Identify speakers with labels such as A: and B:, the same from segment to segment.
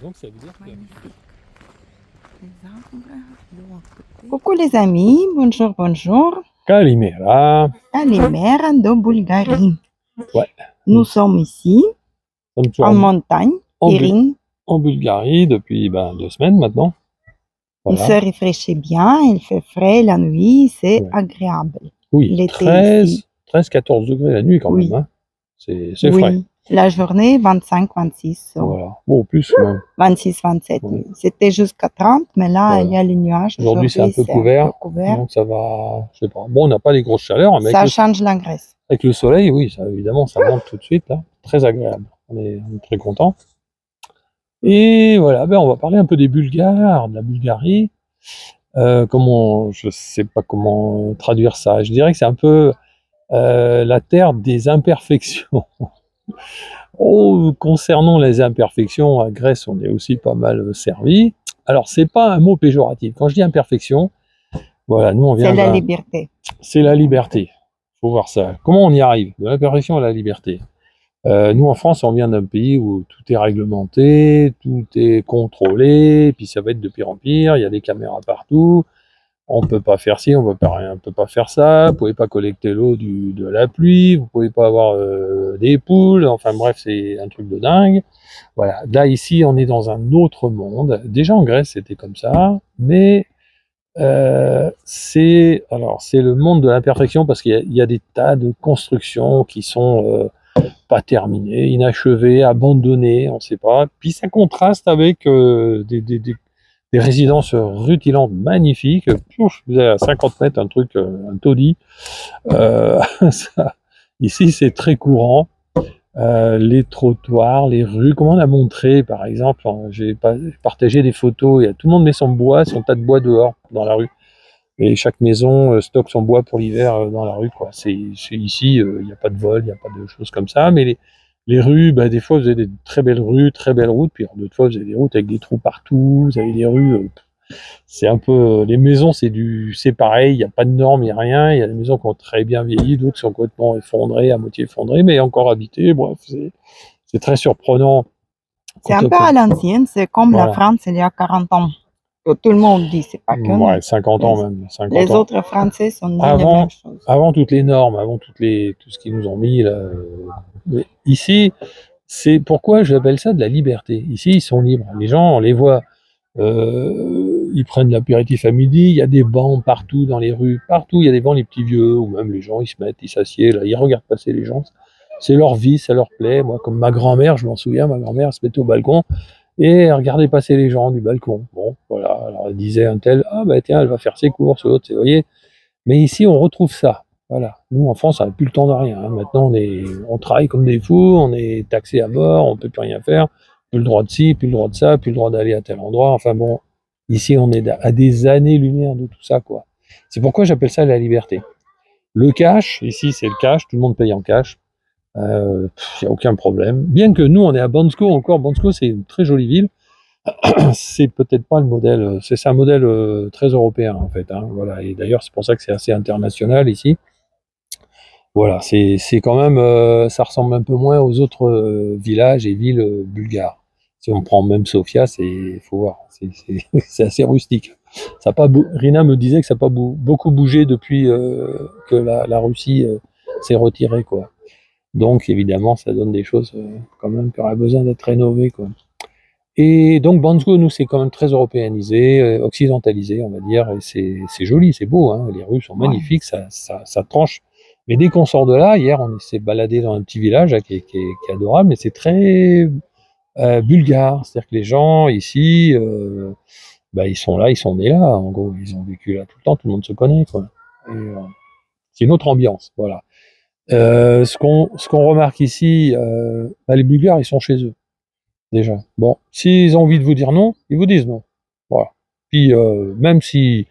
A: donc ça veut dire que...
B: Magnifique. Les arbres de l'autre côté. Coucou les amis, bonjour, bonjour.
A: Kalimera.
B: Kalimera de Bulgarie.
A: Ouais.
B: Nous sommes ici,
A: Nous sommes toujours
B: en montagne,
A: en Bulgarie depuis 2 semaines maintenant.
B: On
A: Voilà.
B: se rafraîchit bien, il fait frais la nuit, c'est
A: Ouais.
B: agréable.
A: Oui,
B: L'été ici.
A: 13-14 degrés la nuit quand
B: Oui.
A: même. Hein. C'est
B: Oui,
A: frais.
B: la journée 25-26.
A: Voilà. Bon, plus même.
B: 26-27,
A: Ouais.
B: oui. C'était jusqu'à 30, mais là,
A: Voilà.
B: il y a les nuages.
A: Aujourd'hui, c'est un peu couvert. Donc ça va, je sais pas. Bon, on n'a pas les grosses chaleurs, mais
B: Ça change la Grèce.
A: avec le soleil, oui, ça, évidemment, ça monte tout de suite. Là. Très agréable. On est très contents. Et voilà, on va parler un peu des Bulgares, de la Bulgarie. Je sais pas comment traduire ça. Je dirais que c'est un peu la terre des imperfections. Oh, concernant les imperfections, à Grèce, on est aussi pas mal servi. Alors, c'est pas un mot péjoratif. Quand je dis imperfection, voilà, nous on vient.
B: C'est la liberté.
A: C'est la liberté. Faut voir ça. Comment on y arrive? De l'imperfection à la liberté. Nous, en France, on vient d'un pays où tout est réglementé, tout est contrôlé, puis ça va être de pire en pire. Il y a des caméras partout. On peut pas faire ci, on peut pas rien, on peut pas faire ça. Vous pouvez pas collecter l'eau de la pluie. Vous pouvez pas avoir des poules. Enfin bref, c'est un truc de dingue. Voilà. Là ici, on est dans un autre monde. Déjà en Grèce, c'était comme ça, mais c'est le monde de l'imperfection parce qu'il y a des tas de constructions qui sont pas terminées, inachevées, abandonnées, on sait pas. Puis ça contraste avec des résidences rutilantes magnifiques. Pouf, vous avez à 50 mètres un truc, un taudis. Ça, ici, c'est très courant. Les trottoirs, les rues, comme on a montré, par exemple, j'ai partagé des photos, tout le monde met son tas de bois dehors, dans la rue. Et chaque maison stocke son bois pour l'hiver dans la rue, quoi. C'est ici, il n'y a pas de vol, il n'y a pas de choses comme ça, mais les rues, des fois, vous avez des très belles rues, très belles routes, puis d'autres fois, vous avez des routes avec des trous partout, vous avez des rues, c'est un peu, les maisons, c'est pareil, il n'y a pas de normes, il n'y a rien, il y a des maisons qui ont très bien vieilli, d'autres qui sont complètement effondrées, à moitié effondrées, mais encore habitées, bref, c'est très surprenant.
B: C'est un peu à l'ancienne, c'est comme la
A: Voilà.
B: France il y a 40 ans. Tout le monde dit, c'est pas que nous.
A: Ouais, 50 ans même. 50
B: Les
A: ans.
B: autres Français sont dit la même chose.
A: Avant toutes les normes, avant tout ce qu'ils nous ont mis là. Ici, c'est pourquoi j'appelle ça de la liberté. Ici, ils sont libres. Les gens, on les voit, ils prennent l'apéritif à midi. Il y a des bancs partout dans les rues, partout. Il y a des bancs, les petits vieux ou même les gens, ils s'assiedent là, ils regardent passer les gens. C'est leur vie, ça leur plaît. Moi, comme ma grand-mère, je m'en souviens, ma grand-mère se mettait au balcon et elle regardait passer les gens du balcon. Bon, voilà. Alors elle disait un tel, ah tiens, elle va faire ses courses, l'autre, vous voyez. Mais ici, on retrouve ça. Voilà. Nous, en France, on n'a plus le temps de rien. Hein. Maintenant, on travaille comme des fous, on est taxé à mort, on ne peut plus rien faire. Plus le droit de ci, plus le droit de ça, plus le droit d'aller à tel endroit. Enfin bon, ici, on est à des années-lumière de tout ça, quoi. C'est pourquoi j'appelle ça la liberté. Le cash, ici, c'est le cash, tout le monde paye en cash. Il n'y a aucun problème. Bien que nous, on est à Bansko encore. Bansko, c'est une très jolie ville. C'est peut-être pas le modèle, c'est un modèle très européen en fait. Hein, voilà. Et d'ailleurs, c'est pour ça que c'est assez international ici. Voilà, c'est quand même, ça ressemble un peu moins aux autres villages et villes bulgares. Si on prend même Sofia, faut voir, c'est assez rustique. Ça a pas Rina me disait que ça n'a pas beaucoup bougé depuis que la Russie s'est retirée, quoi. Donc évidemment, ça donne des choses quand même qui auraient besoin d'être rénovées, quoi. Et donc Bansko, nous, c'est quand même très européanisé, occidentalisé, on va dire, et c'est joli, c'est beau, hein, les rues sont magnifiques, ça tranche. Mais dès qu'on sort de là, hier, on s'est baladé dans un petit village là, qui est adorable, mais c'est très bulgare. C'est-à-dire que les gens ici, ils sont là, ils sont nés là, en gros, ils ont vécu là tout le temps, tout le monde se connaît, quoi. Et, c'est une autre ambiance, voilà. Ce qu'on remarque ici, les Bulgares, ils sont chez eux. Déjà. Bon, s'ils ont envie de vous dire non, ils vous disent non. Voilà. Puis même si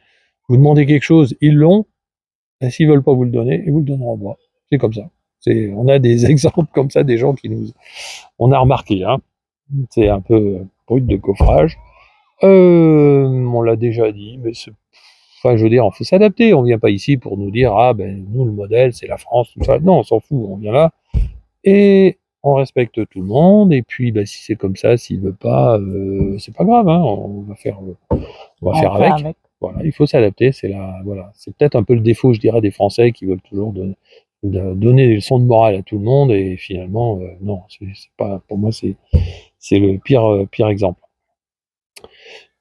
A: vous demandez quelque chose, ils l'ont, et s'ils veulent pas vous le donner, ils vous le donneront pas. C'est comme ça. On a des exemples comme ça, des gens on a remarqué, hein. C'est un peu brut de coffrage. On l'a déjà dit, mais enfin, je veux dire, il faut s'adapter. On vient pas ici pour nous dire, nous, le modèle, c'est la France, tout ça. Non, on s'en fout. On vient là. Et on respecte tout le monde, et puis bah, si c'est comme ça, s'il veut pas, c'est pas grave, hein, on va faire avec. Voilà, il faut s'adapter, voilà, c'est peut-être un peu le défaut, je dirais, des Français qui veulent toujours donner des leçons de morale à tout le monde, et finalement, non, c'est pas, pour moi, c'est le pire exemple.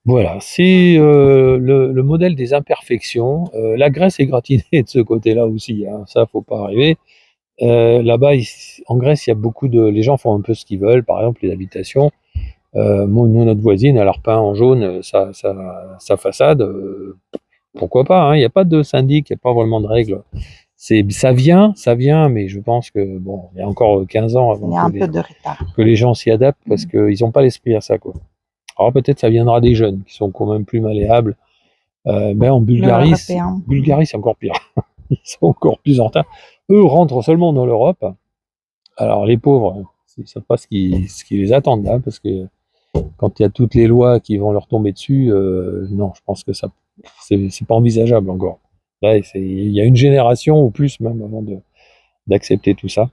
A: Voilà, c'est le modèle des imperfections. La Grèce est gratinée de ce côté-là aussi, hein, ça, faut pas arriver. Là-bas, en Grèce, il y a les gens font un peu ce qu'ils veulent, par exemple les habitations. Nous, notre voisine, elle a repeint en jaune sa façade. Pourquoi pas, hein, il n'y a pas de syndic, il n'y a pas vraiment de règles. Ça vient, mais je pense que bon, il y a encore 15 ans
B: Il y a
A: avant
B: un peu de retard.
A: que les gens s'y adaptent, parce qu'ils n'ont pas l'esprit à ça, quoi. Alors peut-être ça viendra des jeunes qui sont quand même plus malléables. Mais en Bulgarie, c'est encore pire. Ils sont encore plus en retard. Eux rentrent seulement dans l'Europe. Alors les pauvres, ils ne savent pas ce qui les attend là, parce que quand il y a toutes les lois qui vont leur tomber dessus, non, je pense que ça, c'est pas envisageable encore. Là, il y a une génération ou plus même avant d'accepter tout ça.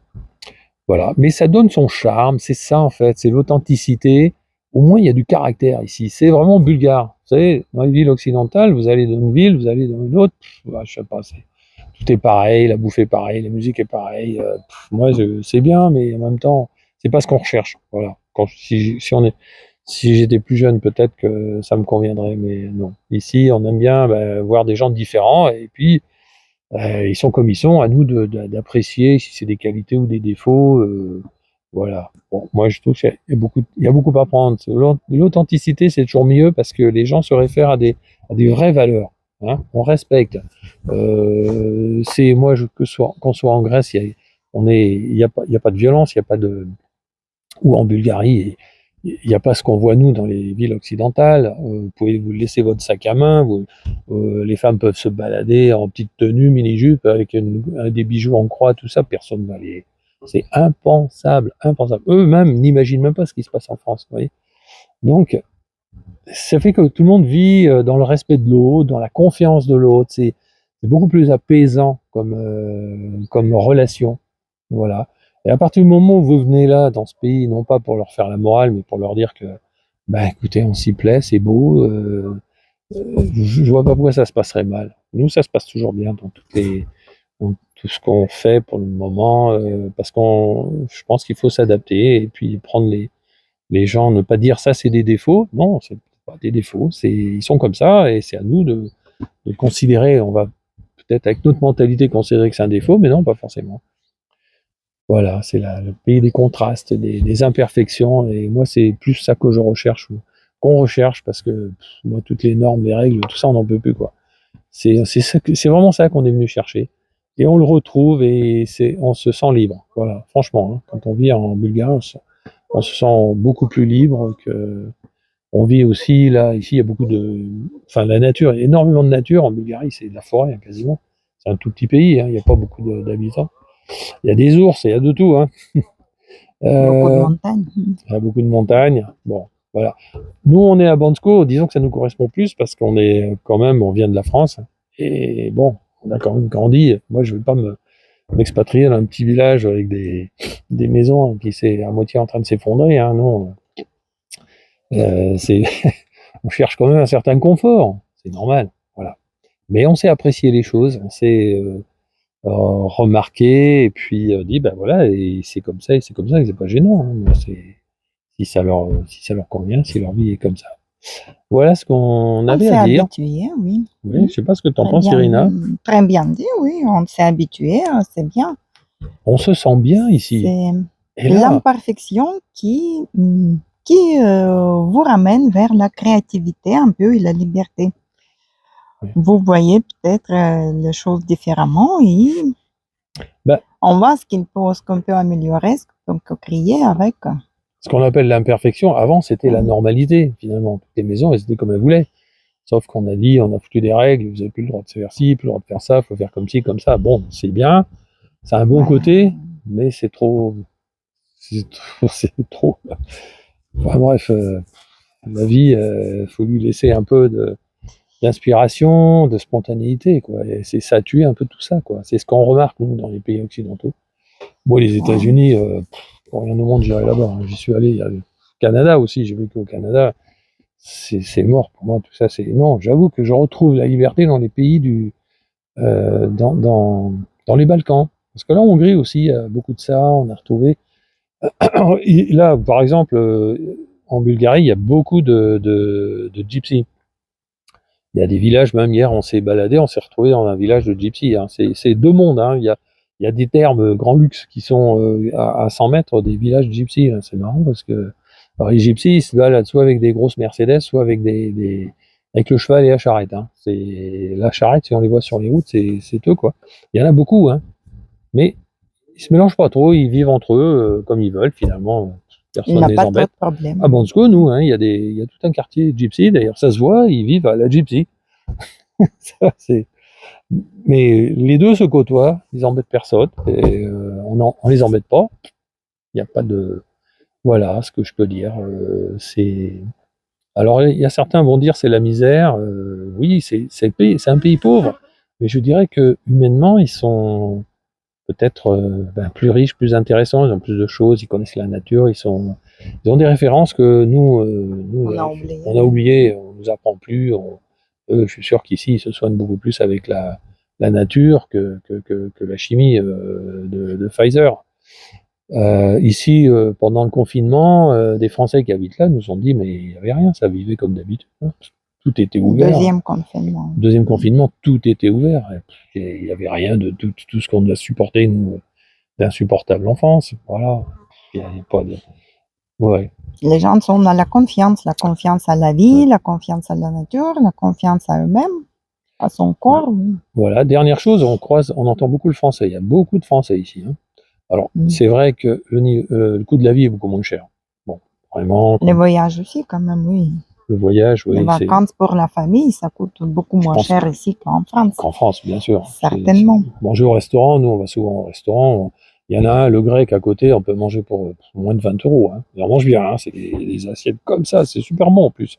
A: Voilà. Mais ça donne son charme, c'est ça en fait, c'est l'authenticité. Au moins, il y a du caractère ici. C'est vraiment bulgare. Vous savez, dans les villes occidentales, vous allez dans une ville, vous allez dans une autre, je sais pas, tout est pareil, la bouffe est pareille, la musique est pareille. Moi, c'est bien, mais en même temps, c'est pas ce qu'on recherche. Voilà. Si j'étais plus jeune, peut-être que ça me conviendrait, mais non. Ici, on aime bien voir des gens différents, et puis ils sont comme ils sont. À nous d'apprécier si c'est des qualités ou des défauts. Voilà. Bon, moi, je trouve qu'il y a beaucoup à prendre. L'authenticité, c'est toujours mieux, parce que les gens se réfèrent à des vraies valeurs. Hein, on respecte. Moi, qu'on soit en Grèce, il y a pas de violence, il y a pas de, ou en Bulgarie, il n'y a pas ce qu'on voit nous dans les villes occidentales. Vous pouvez vous laisser votre sac à main, les femmes peuvent se balader en petite tenue, mini-jupe, avec des bijoux en croix, tout ça, personne ne va les... C'est impensable, impensable. Eux-mêmes n'imaginent même pas ce qui se passe en France, vous voyez. Donc, ça fait que tout le monde vit dans le respect de l'autre, dans la confiance de l'autre. C'est beaucoup plus apaisant comme relation. Voilà. Et à partir du moment où vous venez là, dans ce pays, non pas pour leur faire la morale, mais pour leur dire que, bah écoutez, on s'y plaît, c'est beau, je vois pas pourquoi ça se passerait mal. Nous, ça se passe toujours bien dans tout ce qu'on fait pour le moment, parce je pense qu'il faut s'adapter, et puis prendre les gens, ne pas dire ça c'est des défauts. Non, c'est pas des défauts, ils sont comme ça, et c'est à nous de considérer, on va peut-être avec notre mentalité considérer que c'est un défaut, mais non, pas forcément. Voilà, c'est le pays des contrastes, des imperfections, et moi c'est plus ça que je recherche, qu'on recherche, parce que moi toutes les normes, les règles, tout ça on n'en peut plus, quoi. C'est vraiment ça qu'on est venu chercher, et on le retrouve, et on se sent libre. Voilà, franchement, hein, quand on vit en Bulgarie, on se sent beaucoup plus libre que. On vit aussi là, ici il y a beaucoup la nature, il y a énormément de nature en Bulgarie, c'est de la forêt, hein, quasiment. C'est un tout petit pays, hein, il n'y a pas beaucoup d'habitants. Il y a des ours, il y a de tout, hein.
B: Beaucoup de montagnes.
A: Il y a beaucoup de montagnes. Bon, voilà. Nous, on est à Bansko, disons que ça nous correspond plus, parce qu'on est quand même, on vient de la France, et bon, on a quand même grandi. Moi, je ne vais pas m'expatrier dans un petit village avec des maisons qui sont à moitié en train de s'effondrer, hein, non. On cherche quand même un certain confort, c'est normal, voilà. Mais on sait apprécier les choses, on sait remarquer, et puis dire, ben voilà, et c'est comme ça, et c'est comme ça, et c'est pas gênant, hein. Moi, si ça leur convient, si leur vie est comme ça. Voilà ce qu'on avait à dire.
B: On s'est habitué, oui.
A: Oui, je sais pas ce que tu en penses, Irina.
B: Très bien dit, oui, on s'est habitué, c'est bien.
A: On se sent bien ici.
B: C'est l'imperfection qui vous ramène vers la créativité un peu et la liberté. Oui. Vous voyez peut-être les choses différemment, et on voit ce qu'on peut améliorer, ce qu'on peut créer avec.
A: Ce qu'on appelle l'imperfection, avant c'était la normalité, finalement. Toutes les maisons, elles étaient comme elles voulaient. Sauf qu'on a dit, on a foutu des règles, vous n'avez plus le droit de faire ci, plus le droit de faire ça, il faut faire comme ci, comme ça. Bon, c'est bien, c'est un bon côté, mais c'est trop. Enfin bref, la vie, faut lui laisser un peu d'inspiration, de spontanéité, quoi. Et ça a tué un peu tout ça, quoi. C'est ce qu'on remarque, nous, dans les pays occidentaux. Bon, les États-Unis, pour rien au monde, j'irai là-bas. Hein. J'y suis allé, il y a le Canada aussi, j'ai vécu au Canada. C'est mort pour moi, tout ça. Non, j'avoue que je retrouve la liberté dans les pays dans les Balkans. Parce que là, en Hongrie aussi, il y a beaucoup de ça, on a retrouvé. Là, par exemple, en Bulgarie, il y a beaucoup de gypsies. Il y a des villages, même hier, on s'est baladé, on s'est retrouvé dans un village de gypsies. Hein. C'est deux mondes. Hein. Il y a des termes grand luxe qui sont à 100 mètres des villages gypsies. Hein. C'est marrant parce que alors, les gypsies, ils se baladent soit avec des grosses Mercedes, soit avec avec le cheval et la charrette. Hein. La charrette, si on les voit sur les routes, c'est eux, quoi. Il y en a beaucoup, hein. Mais ils se mélangent pas trop, ils vivent entre eux comme ils veulent, finalement.
B: Il
A: Personne
B: n'a
A: les
B: pas trop
A: embête.
B: de problème.
A: À Bansko, nous, hein, il y a tout un quartier gypsy, d'ailleurs, ça se voit, ils vivent à la gypsy. Ça, mais les deux se côtoient, ils embêtent personne, et on les embête pas. Il n'y a pas de. Voilà ce que je peux dire. Alors, il y a certains vont dire c'est la misère. Oui, c'est un pays pauvre, mais je dirais que humainement, ils sont peut-être plus riches, plus intéressants, ils ont plus de choses, ils connaissent la nature, ils ont des références que nous
B: On a oublié.
A: on a oubliées, on nous apprend plus. Eux, je suis sûr qu'ici, ils se soignent beaucoup plus avec la nature que la chimie de Pfizer. Ici, pendant le confinement, des Français qui habitent là nous ont dit mais il n'y avait rien, ça vivait comme d'habitude. Hein. Tout était ouvert.
B: Deuxième confinement.
A: Deuxième confinement, tout était ouvert. Et il n'y avait rien de tout ce qu'on a supporté, nous, d'insupportable en France. Voilà. Il n'y a pas de. Ouais.
B: Les gens sont dans la confiance à la vie, la confiance à la nature, la confiance à eux-mêmes, à son corps.
A: Ouais. Voilà. Dernière chose, on entend beaucoup le français. Il y a beaucoup de Français ici. Hein. Alors, c'est vrai que le coût de la vie est beaucoup moins cher. Bon, vraiment.
B: Les voyages aussi, quand même, oui.
A: Le voyage, oui.
B: Les vacances pour la famille, ça coûte beaucoup moins cher ici qu'en France.
A: Qu'en France, bien sûr.
B: Certainement.
A: Manger au restaurant, nous, on va souvent au restaurant. Il y en a un, le grec à côté, on peut manger pour moins de 20 €. Hein. Et on mange bien, hein. C'est des assiettes comme ça, c'est super bon en plus.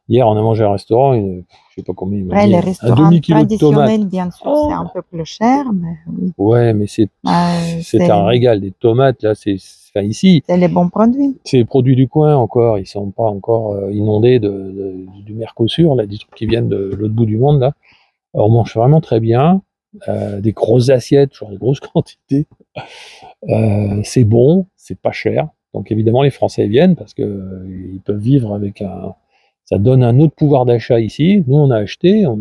A: Hier, on a mangé à un restaurant, je sais pas combien il m'a dit,
B: les restaurants traditionnels, bien sûr, c'est un peu plus cher, mais oui.
A: Ouais, mais c'est un régal. Des tomates, là, ici.
B: C'est les bons produits.
A: C'est les produits du coin encore, ils sont pas encore inondés du Mercosur, là, des trucs qui viennent de l'autre bout du monde, là. Alors, on mange vraiment très bien, des grosses assiettes, genre des grosses quantités. C'est bon, c'est pas cher. Donc évidemment, les Français viennent parce que ils peuvent vivre avec ça donne un autre pouvoir d'achat ici. Nous, on a acheté, on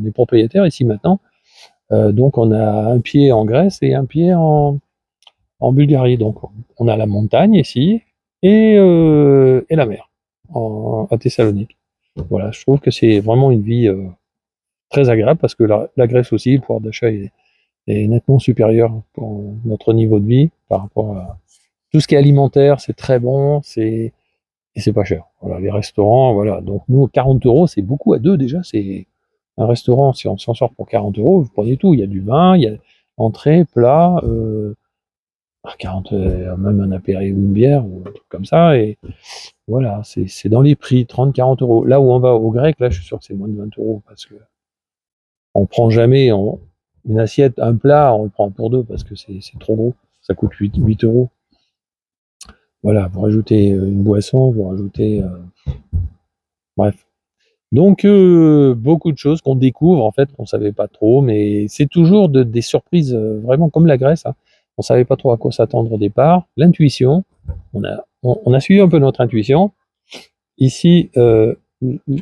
A: est propriétaire ici maintenant. Donc on a un pied en Grèce et un pied en Bulgarie. Donc on a la montagne ici et la mer à Thessalonique. Voilà, je trouve que c'est vraiment une vie très agréable parce que la Grèce aussi, le pouvoir d'achat est nettement supérieur pour notre niveau de vie par rapport à tout ce qui est alimentaire, c'est très bon, et c'est pas cher. Voilà, les restaurants, voilà. Donc nous, 40 €, c'est beaucoup à deux déjà. C'est un restaurant, si on s'en sort pour 40 €, vous prenez tout. Il y a du vin, il y a entrée, plat, 40, même un apéro ou une bière ou un truc comme ça. Et voilà, c'est dans les prix, 30, 40 €. Là où on va au grec, là, je suis sûr que c'est moins de 20 € parce que on prend jamais une assiette, un plat, on le prend pour deux parce que c'est trop gros. Ça coûte 8 €. Voilà, vous rajoutez une boisson, vous rajoutez. Bref. Donc, beaucoup de choses qu'on découvre, en fait, qu'on ne savait pas trop, mais c'est toujours des surprises, vraiment comme la Grèce. Hein. On ne savait pas trop à quoi s'attendre au départ. L'intuition, on a suivi un peu notre intuition. Ici,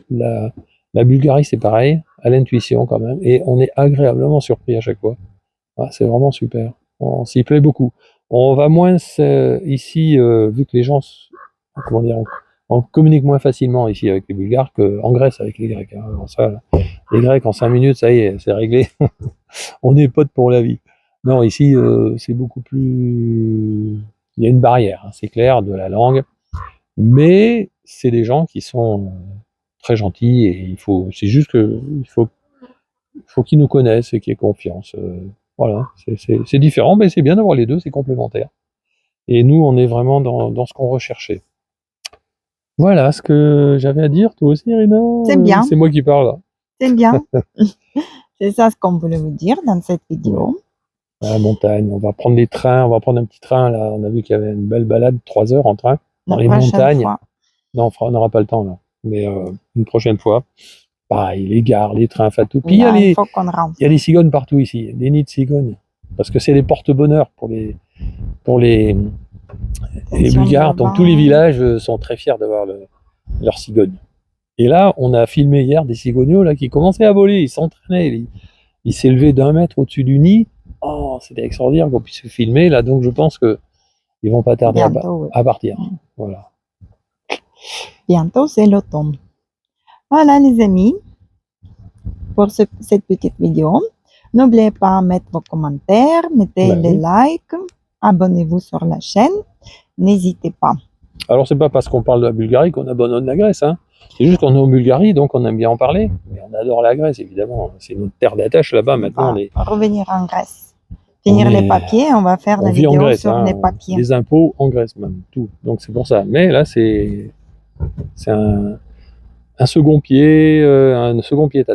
A: la Bulgarie, c'est pareil, à l'intuition quand même, et on est agréablement surpris à chaque fois. Ah, c'est vraiment super. On s'y plaît beaucoup. On va moins ici, vu que les gens, comment dire, on communique moins facilement ici avec les Bulgares qu'en Grèce avec les Grecs. Hein. Alors ça, les Grecs, en 5 minutes, ça y est, c'est réglé. On est potes pour la vie. Non, ici, c'est beaucoup plus. Il y a une barrière, hein, c'est clair, de la langue. Mais c'est des gens qui sont très gentils et c'est juste qu'il faut qu'ils nous connaissent et qu'ils aient confiance. Voilà, c'est différent, mais c'est bien d'avoir les deux, c'est complémentaire. Et nous, on est vraiment dans ce qu'on recherchait. Voilà ce que j'avais à dire. Toi aussi, Irina?
B: C'est bien.
A: C'est moi qui parle.
B: C'est bien. C'est ça ce qu'on voulait vous dire dans cette vidéo.
A: à la montagne. On va prendre des trains, on va prendre un petit train, là. On a vu qu'il y avait une belle balade, 3 heures en train, dans
B: La
A: les
B: prochaine
A: montagnes.
B: fois.
A: Non, on n'aura pas le temps, là. Mais une prochaine fois. Pareil, les gares, les trains, enfin tout. Puis
B: Là, il faut qu'on rentre.
A: il y a des cigognes partout ici, des nids de cigognes. Parce que c'est des porte-bonheur pour les Bulgares. Donc tous les villages sont très fiers d'avoir leur cigogne. Et là, on a filmé hier des cigogneaux là, qui commençaient à voler, ils s'entraînaient, ils s'élevaient d'1 mètre au-dessus du nid. Oh, c'était extraordinaire qu'on puisse filmer là, donc je pense qu'ils vont pas tarder
B: Bientôt, oui.
A: à partir. Voilà.
B: Bientôt, c'est l'automne. Voilà les amis, pour cette petite vidéo. N'oubliez pas de mettre vos commentaires, mettez les likes, abonnez-vous sur la chaîne, n'hésitez pas.
A: Alors c'est pas parce qu'on parle de la Bulgarie qu'on abandonne la Grèce, hein. C'est juste qu'on est en Bulgarie, donc on aime bien en parler. Mais on adore la Grèce, évidemment. C'est notre terre d'attache là-bas. Maintenant,
B: on va revenir en Grèce. Finir les papiers, on va faire la vidéo en Grèce, sur les papiers.
A: Les impôts en Grèce même, tout. Donc c'est pour ça. Mais là, c'est un second pied, à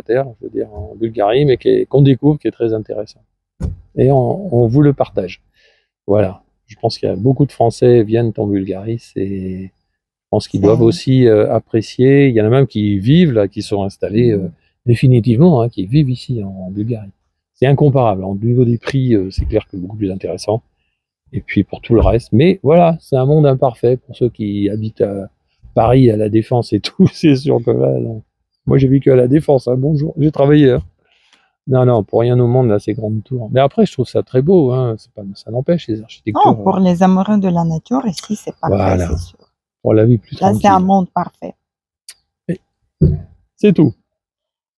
A: terre, je veux dire, en Bulgarie, mais qu'on découvre, qui est très intéressant. Et on vous le partage. Voilà. Je pense qu'il y a beaucoup de Français viennent en Bulgarie. Je pense qu'ils doivent aussi apprécier. Il y en a même qui vivent là, qui sont installés définitivement, hein, qui vivent ici en Bulgarie. C'est incomparable. Au niveau des prix, c'est clair que beaucoup plus intéressant. Et puis pour tout le reste. Mais voilà, c'est un monde imparfait pour ceux qui habitent à Paris, à la Défense et tout. C'est sûr que là, non. Moi j'ai vécu à la Défense. Hein, bonjour, j'ai travaillé. Hein. Non, pour rien au monde, là, ces grandes tours. Mais après, je trouve ça très beau. Hein. Ça n'empêche les architectures.
B: Non, pour les amoureux de la nature, ici, c'est parfait, voilà. C'est sûr.
A: Pour la vie plus tranquille.
B: Là, c'est un monde parfait.
A: C'est tout.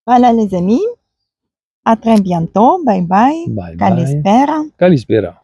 B: Voilà, les amis. À très bientôt. Bye bye.
A: Bye bye.
B: Kalispera.
A: Kalispera.